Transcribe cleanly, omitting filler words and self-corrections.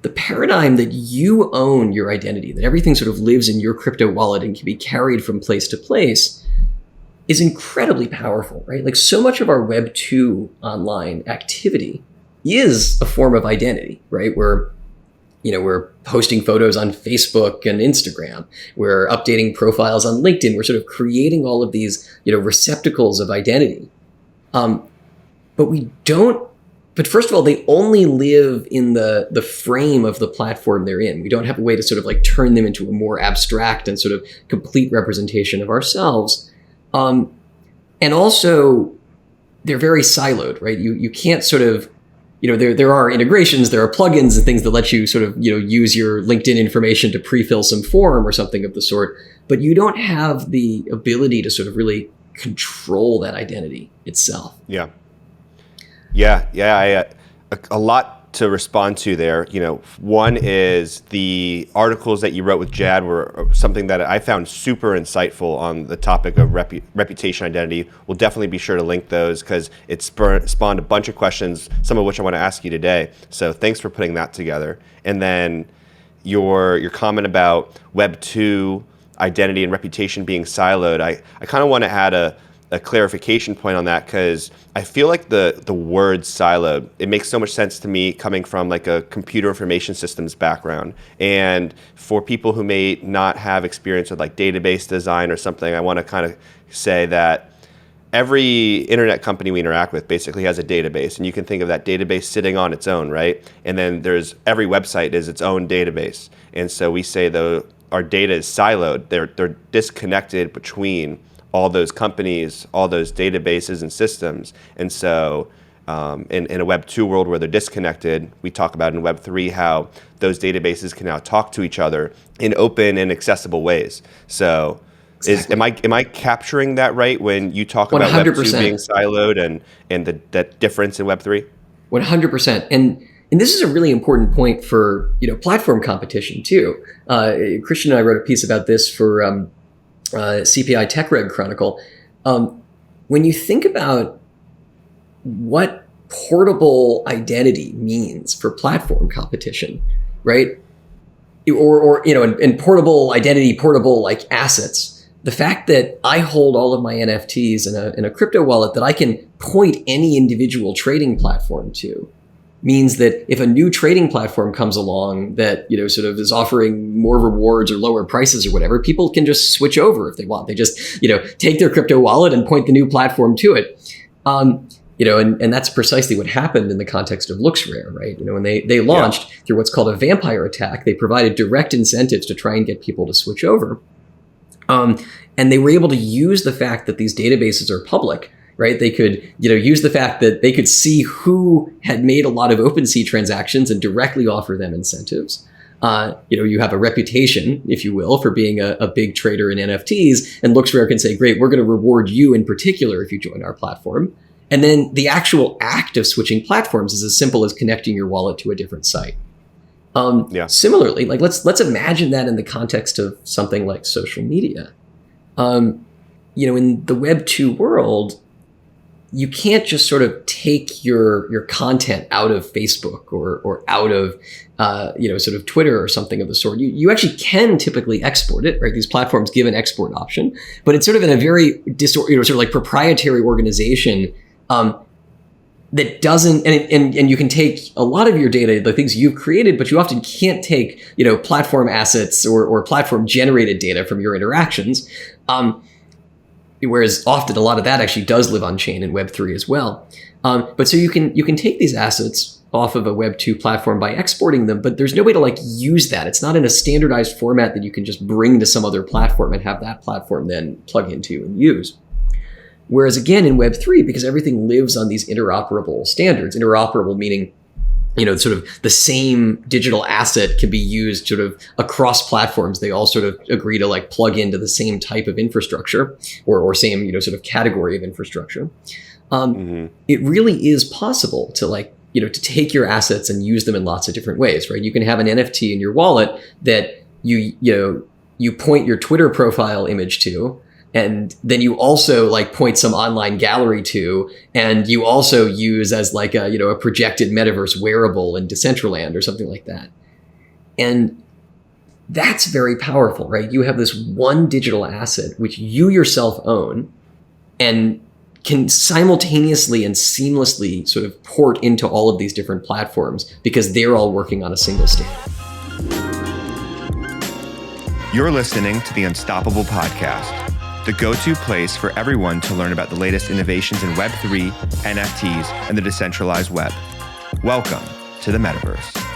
the paradigm that you own your identity, that everything sort of lives in your crypto wallet and can be carried from place to place, is incredibly powerful, right? Like so much of our Web 2 online activity is a form of identity, right? We're posting photos on Facebook and Instagram. We're updating profiles on LinkedIn. We're sort of creating all of these, receptacles of identity. But first of all, they only live in the frame of the platform they're in. We don't have a way to sort of like turn them into a more abstract and sort of complete representation of ourselves. And also, they're very siloed, right? You can't sort of, there are integrations, there are plugins and things that let you sort of, use your LinkedIn information to pre-fill some form or something of the sort, but you don't have the ability to sort of really control that identity itself. Yeah. A lot to respond to there. One is the articles that you wrote with Jad were something that I found super insightful on the topic of reputation identity. We'll definitely be sure to link those because it spawned a bunch of questions, some of which I want to ask you today. So thanks for putting that together. And then your comment about Web 2 identity and reputation being siloed, I kind of want to add a clarification point on that because I feel like the word siloed, it makes so much sense to me coming from like a computer information systems background. And for people who may not have experience with like database design or something, I want to kind of say that every internet company we interact with basically has a database, and you can think of that database sitting on its own, right? And then every website is its own database. And so we say though our data is siloed, they're disconnected between all those companies, all those databases and systems. And so in a Web 2 world where they're disconnected, we talk about in Web 3 how those databases can now talk to each other in open and accessible ways. So exactly. Am I capturing that right when you talk about 100%. Web 2 being siloed and that difference in Web 3? 100%. And this is a really important point for platform competition too. Christian and I wrote a piece about this for CPI Tech Reg Chronicle. When you think about what portable identity means for platform competition, right? Or and portable identity, portable like assets. The fact that I hold all of my NFTs in a crypto wallet that I can point any individual trading platform to means that if a new trading platform comes along that, sort of is offering more rewards or lower prices or whatever, people can just switch over if they want. They just, take their crypto wallet and point the new platform to it. And that's precisely what happened in the context of LooksRare, right? When they launched through what's called a vampire attack, they provided direct incentives to try and get people to switch over. And they were able to use the fact that these databases are public, right? They could, use the fact that they could see who had made a lot of OpenSea transactions and directly offer them incentives. You have a reputation, if you will, for being a big trader in NFTs, and LooksRare can say, great, we're going to reward you in particular if you join our platform. And then the actual act of switching platforms is as simple as connecting your wallet to a different site. Similarly, like let's imagine that in the context of something like social media. In the Web 2 world, you can't just sort of take your content out of Facebook or out of sort of Twitter or something of the sort. You actually can typically export it, right? These platforms give an export option, but it's sort of in a very sort of like proprietary organization that doesn't, and you can take a lot of your data, the things you've created, but you often can't take platform assets or platform generated data from your interactions. Whereas often a lot of that actually does live on chain in Web3 as well. But so you can take these assets off of a Web2 platform by exporting them, but there's no way to like use that. It's not in a standardized format that you can just bring to some other platform and have that platform then plug into and use. Whereas again in Web3, because everything lives on these interoperable standards, interoperable meaning sort of the same digital asset can be used sort of across platforms. They all sort of agree to like plug into the same type of infrastructure or same, sort of category of infrastructure. It really is possible to like, to take your assets and use them in lots of different ways, right? You can have an NFT in your wallet that you point your Twitter profile image to, and then you also like point some online gallery to, and you also use as like a projected metaverse wearable in Decentraland or something like that. And that's very powerful, right? You have this one digital asset which you yourself own and can simultaneously and seamlessly sort of port into all of these different platforms because they're all working on a single standard. You're listening to the Unstoppable Podcast, the go-to place for everyone to learn about the latest innovations in Web3, NFTs, and the decentralized web. Welcome to the metaverse.